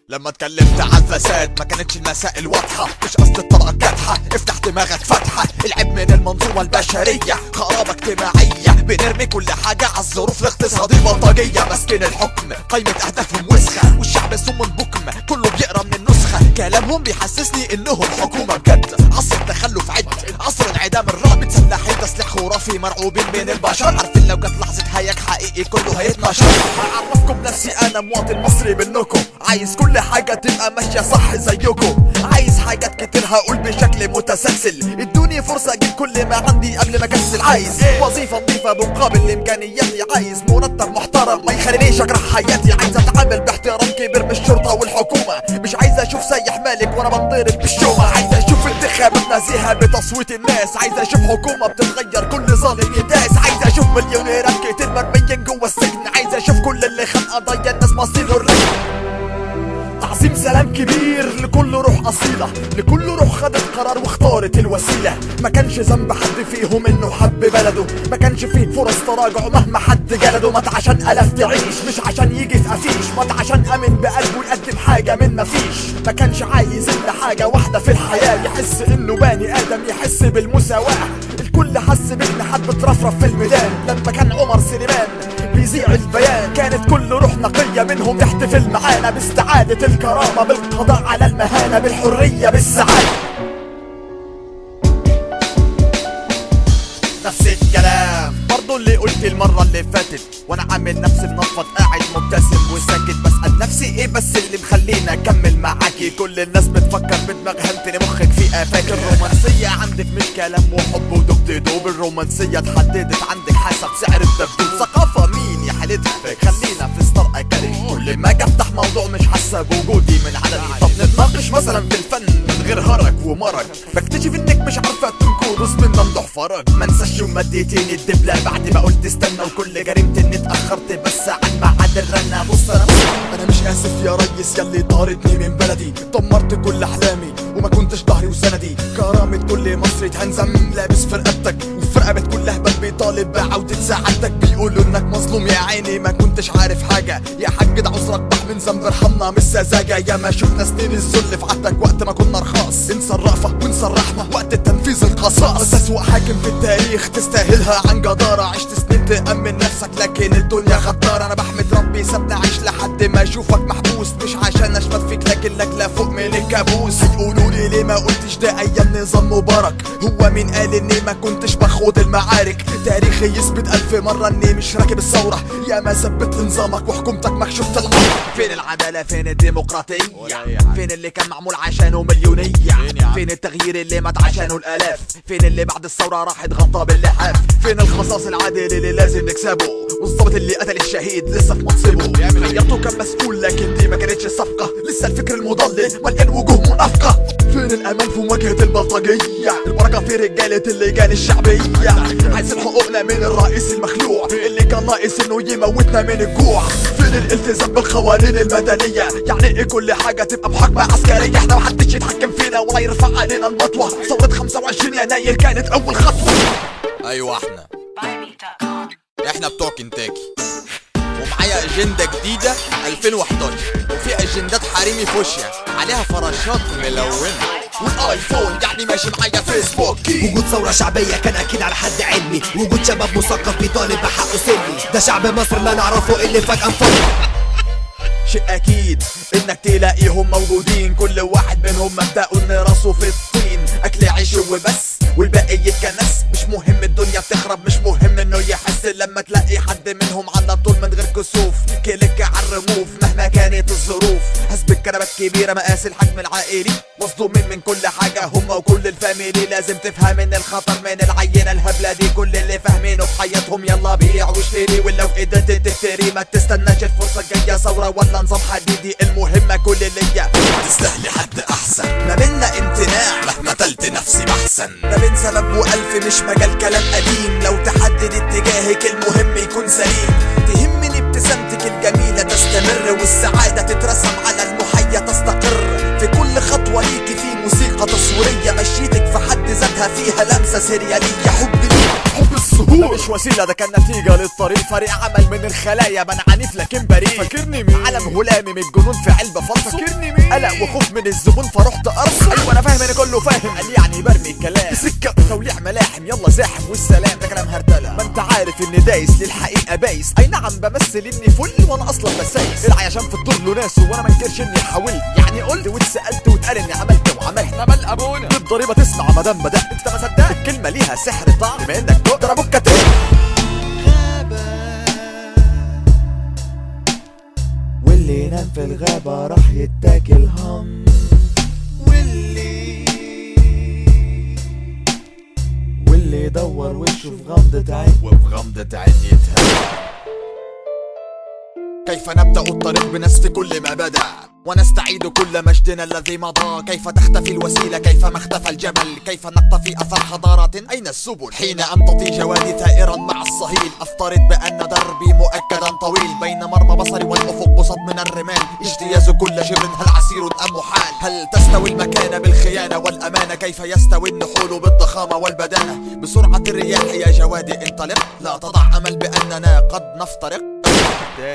لما اتكلمت عن الفساد ما كانتش المسائل واضحة، مش قصد الطبقة كاتحة، افتح دماغك فتحة. العيب من المنظومة البشرية، خرابة اجتماعية، بنرمي كل حاجة على الظروف الاقتصادية البلطجية. ماسكين الحكم قايمة اهدافهم وسخة، والشعب سم بكم كله بيقرا من النسخة. كلامهم بيحسسني انهم حكومة بجد. عصر التخلف عد، عصر انعدام الرعب، متسلحين تسليح خرافي، مرعوبين من البشر. عارفين لو جت لحظة هياك حقيقي كله هيتنشر. هعرفكم نفسي انا مواطن مصري منكم، عايز كل حاجة تبقى ماشية صح زيكم، عايز حاجات كتير هقول بشكل متسلسل. ادوني فرصة اجيب كل ما عندي قبل ما اكسل. عايز وظيفة نظيفة بمقابل امكانياتي، عايز مرتب محترم ما يخلينيش اكره حياتي، عايز اتعامل باحترام كبير بالشرطة والحكومة، مش عايز اشوف سايح مالك وانا بنضرب بالشومة، عايز اشوف انتخابات نزيهة بتصويت الناس، عايز اشوف حكومة بتتغير كل ظالم يداس، عايز اشوف مليونيرات كتير مرميين جوا السجن، عايز اشوف كل اللي خان قضايا الناس مصيره الرجل. تعظيم سلام كبير لكل روح أصيلة، لكل روح خدت قرار واختارت الوسيلة. ما كانش ذنب حد فيهم انه حب بلده، ما كانش فيه فرص تراجع مهما حد جلده. مات عشان ألاف تعيش، مش عشان يجي في قفيش، مات عشان أمن بقلبه يقدم حاجة من مفيش. ما كانش عايز إلا حاجة واحدة في الحياة، يحس انه بني آدم، يحس بالمساواة. الكل حس بإن حد بترفرف في الميدان، لما كان عمر سليمان بيذيع البيان كانت كل روح نقية منهم تحتفل معانا باستعادة الكرامة، بالقضاء على المهانة، بالحرية، بالسعادة. نفس الكلام برضو اللي قلت المرة اللي فاتت، وانا عامل نفسي منفض قاعد مبتسم وساكت، بسأل نفسي ايه بس اللي مخليني اكمل معاكي. كل الناس بتفكر بدماغها، انت مخك في افاك. الرومانسية عندك مش كلام وحب ودبدوب، الرومانسية اتحددت عندك حسب سعر الدبدوب. ثقافة مين يا حالتها، خلينا في ستار اكاديمي. كل ما اجي افتح موضوع مش حاسة بوجودي من عددي. طب نتناقش مثلا في الفن من غير هرج ومرج، بكتشف انك مش عارفة تنكرس من ممدوح فرج. منساش يوم مديتيني الدبلة بعد ما قلت استنى، وكل جريمتي اني اتأخرت بس عن ميعاد الرنة. بص انا مش اسف يا ريس ياللي طاردني من بلدي، دمرت كل احلامي وما كنتش ظهري وسندي. كرامة كل مصري تهنزم لابس في رقبتك، وفي رقبة كل هبل بيطالب بعودة سعادتك. بيقولوا انك مظلوم يا عيني ما كنتش عارف حاجة، يا حاج ده عذرك بح من ذنب ارحمنا مش سذاجة. يا ما شفنا سنين الذل في عهدك وقت ما كنا رخاص، انسى الرأفة وانسى الرحمة وقت التنفيذ القصاص. بس اسوأ حاكم في التاريخ تستاهلها عن جدارة، عشت سنين تأمن نفسك لكن الدنيا غدارة. انا بحمد ربي سابني اعيش لحد ما اشوفك محبوس، مش عشان اشمت فيك لكن لك لا فوق من الكابوس. يقولوا لي ليه ما قلتش ده ايام نظام مبارك، هو مين قال اني ما كنتش بخوض المعارك؟ تاريخي يثبت 1000 مرة اني مش راكب الثورة، يا ما ثبت نظامك وحكومتك مكشوفة العمر. فين العدالة، فين الديمقراطية، فين اللي كان معمول عشانه مليونية، فين التغيير اللي مات عشانه الالاف، فين اللي بعد الثورة راح اتغطى باللحاف، فين القصاص العادل اللي لازم نكسبه، والضابط اللي قتل الشهيد لسه في منصبه. غيرته كان مسؤول لكن دي ما كانتش الصفقة، لسه الفكر المضلل مليان وجوه منافقة. فين الامان في مواجهة البلطجية، البركة في رجالة اللجان الشعبية. عايزين حقوقنا من الرئيس المخلوع اللي كان ناقص انه يموتنا من الجوع. فين الالتزام بالقوانين المدنية، يعني ايه كل حاجة تبقى بحكم عسكرية. احنا محدش يتحكم فينا ولا يرفع علينا المطوة، ثورة 25 يناير كانت اول خطوة. ايوه احنا بتوع كنتاكي، ومعايا اجندة جديدة 2011، وفي اجندات حريمي فوشيا عليها فراشات ملونة، والايفون يعني ماشي معايا فيسبوك. وجود ثورة شعبية كان اكيد على حد علمي، وجود شباب مثقف بيطالب بحقه سلمي، ده شعب مصر اللي نعرفه اللي فجأة انفضل. شيء اكيد انك تلاقيهم موجودين، كل واحد منهم مبدأه ان راسه في الطين، اكل عيش وبس والباقي يتكنس. مش مهم الدنيا بتخرب، مش مهم انه يحس لما تلاقي حد منهم على طول من غير كسوف. كليك على الرموف مهما كانت الظروف، حسب الكنبات كبيرة مقاس الحجم العائلي، مصدومين من كل حاجة هم وكل الفاميلي. لازم تفهم ان الخطر من العينة الهبلة دي، كل اللي فاهمينه في حياتهم يلا بيع واشتري، ولو قدرت تفتري ما تستناش الفرصة الجاية، ثورة ولا نظام حديدي المهمة كل ليا. تستاهلي حد احسن، ما بينا امتناع مهما تلت نفسي بحسن، ما بين سبب والف مش مجال كلام قديم. لو تحدد اتجاهك المهم يكون سليم، تهمني ابتسامتك الجميلة تستمر، والسعادة تترسم على المحيا تستقر. في كل خطوة ليكي في موسيقى تصويرية، مشيتك في حد ذاتها فيها لمسة سريالية. حب ليك حب الظهور. ده مش وسيلة، ده كان نتيجة للطريق، فريق عمل من الخلايا، من عنيف لكن بريء. فاكرني مين؟ عالم هلامي من الجنون في علبة فلسو. فاكرني مين؟ قلق وخوف من الزبون فرحت ارسل. ايوه انا فاهم ان كله فاهم، قال يعني برمي الكلام سكة توليع ملاحم، يلا زاحم والسلام. ده كلام هرتلة، ما انت عارف اني دايس للحقيقة بايس. اي نعم بمثل اني فل وانا اصلا بسايس. العيشان في الدور له ناس وانا ما انكرش اني حاولت، يعني قلت واتسالت واتقال اني عملت وعملت. احنا مال ابونا بالضريبة تسمع مدام بدأت. انت ما صدقت الكلمة ليها سحر طعم، بما انك تقدر ابوك كتير. واللي ينام في الغابة راح يتاكل هم، واللي يدور وشه في غمضة عين، وفي غمضة عين يتهان. كيف نبدأ الطريق بنسف كل ما بدأ ونستعيد كل مجدنا الذي مضى؟ كيف تختفي الوسيلة؟ كيف ما اختفى الجبل؟ كيف نقتفي أثر حضارة؟ أين السبل؟ حين أمتطي جوادي ثائرا مع الصهيل، أفترض بأن دربي مؤكدا طويل، بين مرمى بصري والأفق بسط من الرمال، اجتياز كل شبر هل عسير أم محال؟ هل تستوي المكان بالخيانة والأمانة؟ كيف يستوي النحول بالضخامة والبدانة؟ بسرعة الرياح يا جوادي انطلق، لا تضع أمل بأننا قد نفترق.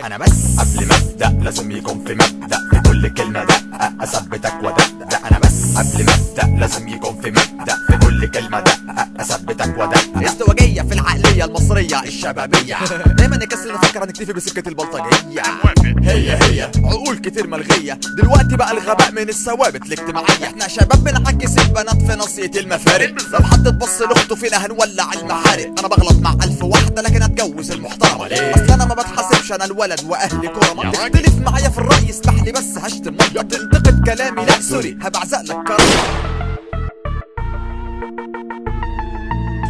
انا بس قبل ما ابدا لازم يكون في مبدا، في كل كلمه دقه اثبتك ودقدق. انا بس قبل ما ابدا لازم يكون في مبدا، في كل كلمه دقه اثبتك ودقدق. ازدواجيه في العقليه المصريه الشبابيه، دايما نكسل نفكر هنكتفي بسكه البلطجيه. هي عقول كتير ملغيه، دلوقتي بقى الغباء من الثوابت الاجتماعيه. احنا شباب بنعكس البنات في نصيه المفارق، لو حد تبص لاخته فينا هنولع المحارق. انا بغلط مع 1000 واحده لكن اتجوز المحترمه ليه؟ اصل انا ما بتحاسبش، انا الولد واهلي كرمه. تختلف معايا في الراي اسمح لي بس هشتم مامتك، تنتقد كلامي لا سوري هبعزق لك كرامتك.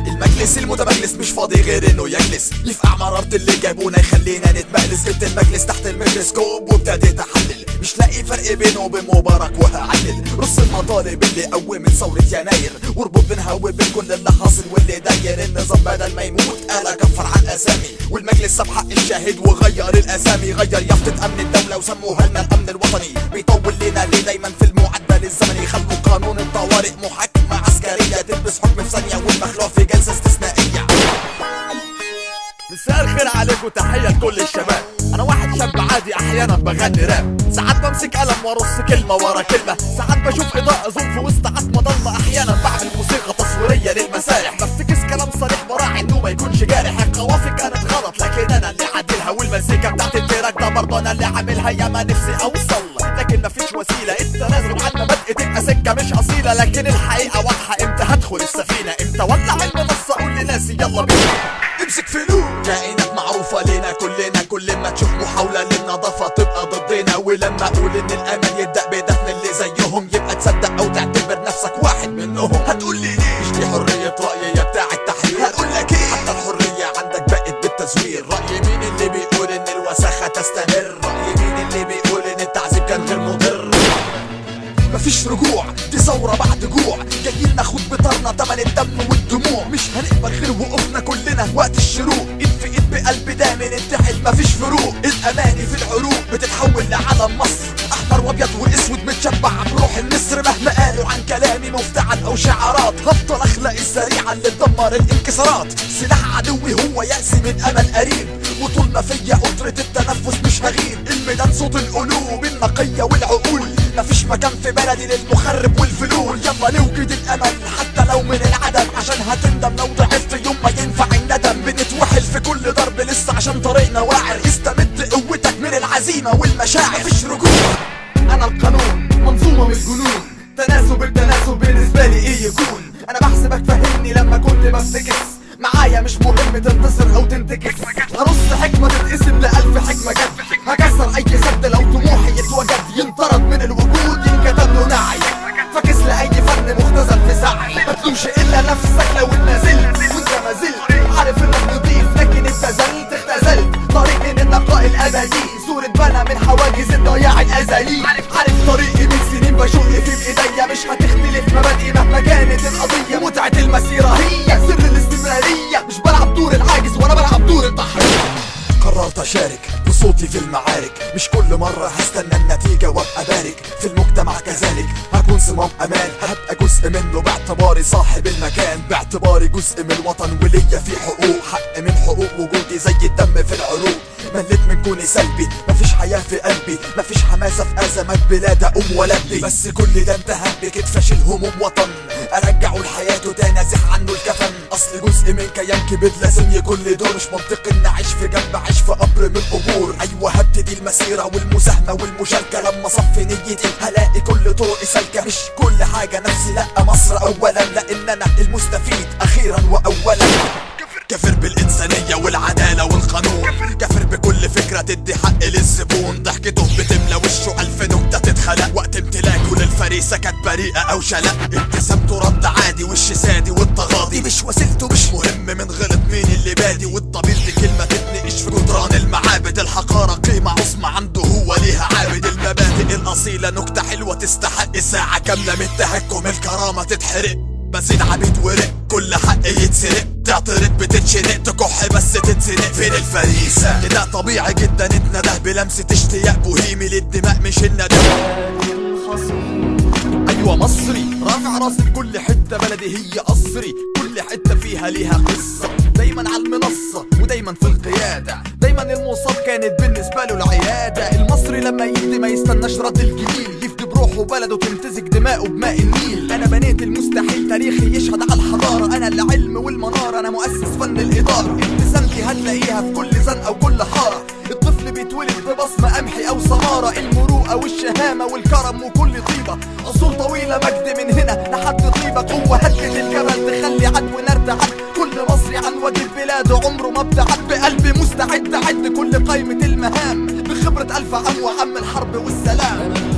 المجلس المتمجلس مش فاضي غير انه يجلس، يفقع مرارة اللي جابونا يخلينا نتمجلس. جبت المجلس تحت الميكروسكوب وابتديت احلل، مش لاقي فرق بينه وبين مبارك وهعلل. رص المطالب اللي قومت ثورة يناير، واربط بينها وبين كل اللي حاصل واللي داير. النظام بدل ما يموت قال كفر عن اسامي، والمجلس ساب حق الشاهد وغير الاسامي. غير يافطة امن الدولة وسموها لنا الامن الوطني. بيطول لنا ليه دايما في المعدل الزمني؟ خلقوا قانون الطوارئ محاكمة عسكرية، تلبس حكم في ثانية والمخلوع في جلسة استثنائية. مساء الخير عليكم، تحية لكل الشباب. انا واحد شاب عادي احيانا بغني راب، ساعات بمسك قلم وارص كلمة ورا كلمة، ساعات بشوف اضاءة زوم في وسط عتمة ضلمة، احيانا بعمل موسيقى تصويرية للمسارح، بفتكس كلام صريح براعي انه ما يكونش جارح. القوافي كانت غلط لكن انا اللي عادلها، والمزيكا بتاعت التراك ده برضه انا اللي عاملها. يا ما نفسي اوصل لكن مفيش وسيلة، التنازل عن مبادئ تبقى سكة مش اصيلة. لكن الحقيقة واضحة، امتى هدخل السفينة؟ امتى ولع المنصة؟ قول لناسي يلا بينا امسك فلوس. كائنات معروفة لينا كلنا، كل ما تشوف محاولة للنظافة تبقى ضدنا. ولما اقول ان الامل يبدأ بدفن اللي زيهم، يبقى تصدق او تعتبر نفسك واحد منهم. هتقول لي ليه؟ مش دي حرية رأيي يا بتاع التحرير؟ هقول لك ايه؟ حتى الحرية عندك بقت بالتزوير. رأي مين اللي بيقول ان الوساخة تستمر؟ رأي مين اللي بيقول ان التعذيب كان غير مضر؟ مفيش رجوع، دي ثورة بعد جوع، جايين ناخد بطارنا تمن الدم والدموع. مش هنقبل غير وقوفنا كلنا وقت الشروق، ايد في ايد بقلب دامي نتحد مفيش فروق. الاماني في العروق بتتحول لعلم مصر، احمر وابيض واسود متشبع بروح النسر. مهما قالوا عن كلامي مفتعل او شعارات، هفضل اخلاقي السريعة اللي تدمر الانكسارات. سلاح عدوي هو يأسي من امل قريب، وطول ما فيا قدرة التنفس مش هغيب. الميدان صوت القلوب النقية والعقول، مفيش مكان في بلدي للمخرب والفلول. يلا نوجد الامل حتى لو من العدم، عشان هتندم لو ضعفت يوم ما ينفع الندم. بنتوحل في كل ضرب لسه عشان طريقنا واعر، استمد قوتك من العزيمة والمشاعر. مفيش رجوع، انا القانون منظومة من الجنون، تناسب التناسب بالنسبة لي ايه يكون؟ انا بحسبك فهمني لما كنت بفتكس، معايا مش مهم تنتصر او تنتكس. هرص حكمة تتقسم ل1000 حكمة جد، هكسر اي سد لو طموحي يتوجد. ينطرد من الوجود ينكتب له نعي، فاكس لاي فن مختزل في سعي. متلومش الا نفسك لو انت زلت، وانت ما زلت عارف انك نضيف لكن انت زلت. اختزلت طريق من النقاء الابدي، صورة بنا من حواجز الضياع الازلي. عارف طريقي من سنين بشق في بايديا، مش هتختلف مبادئي مهما كانت القضية. متعة المسيرة هي سر الاستمرارية، مش بلعب دور العاجز وانا بلعب دور الضحية. قررت اشارك بصوتي في المعارك، مش كل مرة هستنى النتيجة وابقى بارك. في المجتمع كذلك هكون صمام امان، هبقى جزء منه باعتباري صاحب المكان، باعتباري جزء من الوطن وليا فيه حقوق، حق من حقوق وجودي زي الدم في العروق. مليت من كوني سلبي، مفيش حياة في قلبي، مفيش حماسة في أزمات بلاد أقوم ولدي. بس كل ده انتهى بكتفاش الهموم وطن، أرجعه لحياته تاني أزيح عنه الكفن. أصل جزء من كيان كبير لازم يكون لي دور، مش منطقي إن أعيش في جنب أعيش في قبر من القبور. أيوة هبتدي المسيرة والمساهمة والمشاركة، لما صفي نيتي هلاقي كل طرقي سالكة. مش كل حاجة نفسي، لأ مصر أولا، لأن أنا المستفيد أخيرا وأولا. كافر بالإنسانية والعدالة والقانون، كافر بكل فكرة تدي حق للزبون. ضحكته بتملى وشه ألف نكتة تتخلق، وقت امتلاكه للفريسة كانت بريئة أو شلق. ابتسامته رد عادي، وش سادي والتغاضي مش وسيلته، مش مهم من غلط مين اللي بادي. والضمير دي كلمة تتنقش في جدران المعابد، الحقارة قيمة عظمى عنده هو ليها عابد. المبادئ الأصيلة نكتة حلوة تستحق ساعة كاملة من التهكم، الكرامة تتحرق بزيد عبيد ورق، كل حق يتسرق. تعترض بتتشنق، تكح بس تتزنق. فين الفريسة؟ ده طبيعي جدا اتنده بلمسة اشتياق بوهيمي للدماء مش الندم. ايوه مصري رافع راسي بكل حتة، بلدي هي قصري، كل حتة فيها ليها قصة. دايما على المنصة ودايما في القيادة، دايما المصاب كانت بالنسبة له العيادة. المصري لما يدي ما يستناش رد الجميل، يفدي بروحه بلده تمتزج دماؤه بماء النيل. انا بنيت المستحيل، تاريخي يشهد على الحضارة، انا العلم والمنارة، انا مؤسس فن الإدارة. ابتسامتي هتلاقيها في كل زنقة وكل حارة، الطفل بيتولد ببصمة قمحي أو سمارة. المروءة والشهامة والكرم وكل طيبة، عصور طويلة مجد من هنا لحد طيبة. قوة هدت الجبل تخلي عدو نرتعد، كل مصري عن واجب بلاده عمره ما ابتعد. بقلبي مستعد أعد كل قايمة المهام، بخبرة 1000 عام وعم الحرب والسلام.